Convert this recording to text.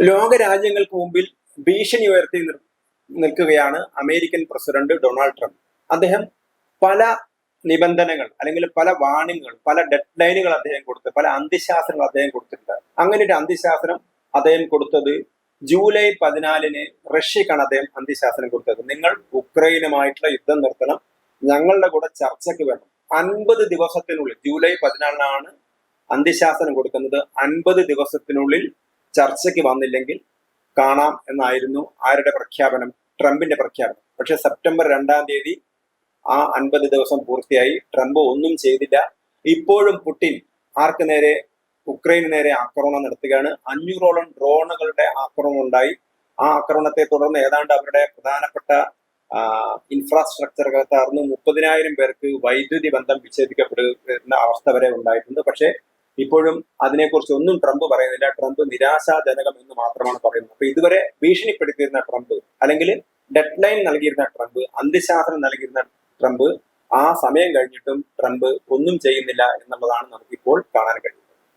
ലോകരാജ്യങ്ങൾക്ക് മുമ്പിൽ ഭീഷണി ഉയർത്തി നിൽക്കുകയാണ് അമേരിക്കൻ പ്രസിഡന്റ് ഡൊണാൾഡ് ട്രംപ്. അദ്ദേഹം പല നിബന്ധനകൾ അല്ലെങ്കിൽ പല വാണിങ്ങുകൾ, പല ഡെഡ് ലൈനുകൾ അദ്ദേഹം കൊടുത്ത്, പല അന്ത്യശാസനങ്ങൾ അദ്ദേഹം കൊടുത്തിട്ടുണ്ട്. അങ്ങനെ ഒരു അന്ത്യശാസനം അദ്ദേഹം കൊടുത്തത് ജൂലൈ 14 റഷ്യക്കാണ് അദ്ദേഹം അന്ത്യശാസനം കൊടുത്തത്. നിങ്ങൾ ഉക്രൈനുമായിട്ടുള്ള യുദ്ധം നിർത്തണം, ഞങ്ങളുടെ കൂടെ ചർച്ചയ്ക്ക് വരണം. 50 ദിവസത്തിനുള്ളിൽ, ജൂലൈ 14 അന്ത്യശാസനം കൊടുക്കുന്നത്. 50 ദിവസത്തിനുള്ളിൽ ചർച്ചയ്ക്ക് വന്നില്ലെങ്കിൽ കാണാം എന്നായിരുന്നു ആരുടെ പ്രഖ്യാപനം? ട്രംപിന്റെ പ്രഖ്യാപനം. പക്ഷെ സെപ്റ്റംബർ 2 ആ 50 ദിവസം പൂർത്തിയായി. ട്രംപ് ഒന്നും ചെയ്തില്ല. ഇപ്പോഴും പുടിൻ ആർക്ക് നേരെ? ഉക്രൈന് നേരെ ആക്രമണം നടത്തുകയാണ്. 500ഓളം ഡ്രോണുകളുടെ ആക്രമണം ഉണ്ടായി. ആ ആക്രമണത്തെ തുടർന്ന് ഏതാണ്ട് അവരുടെ പ്രധാനപ്പെട്ട ഇൻഫ്രാസ്ട്രക്ചർ തകർന്ന് 30,000 പേർക്ക് വൈദ്യുതി ബന്ധം വിച്ഛേദിക്കപ്പെടുന്ന അവസ്ഥ വരെ ഉണ്ടായിട്ടുണ്ട്. പക്ഷേ ഇപ്പോഴും അതിനെക്കുറിച്ച് ഒന്നും ട്രംപ് പറയുന്നില്ല. ട്രംപ് നിരാശാജനകം എന്ന് മാത്രമാണ് പറയുന്നത്. അപ്പൊ ഇതുവരെ ഭീഷണിപ്പെടുത്തിയിരുന്ന ട്രംപ്, അല്ലെങ്കിൽ ഡെഡ് ലൈൻ നൽകിയിരുന്ന ട്രംപ്, അന്ത്യശാസനം നൽകിയിരുന്ന ട്രംപ്, ആ സമയം കഴിഞ്ഞിട്ടും ട്രംപ് ഒന്നും ചെയ്യുന്നില്ല എന്നുള്ളതാണ് നമുക്കിപ്പോൾ കാണാൻ കഴിയുന്നത്.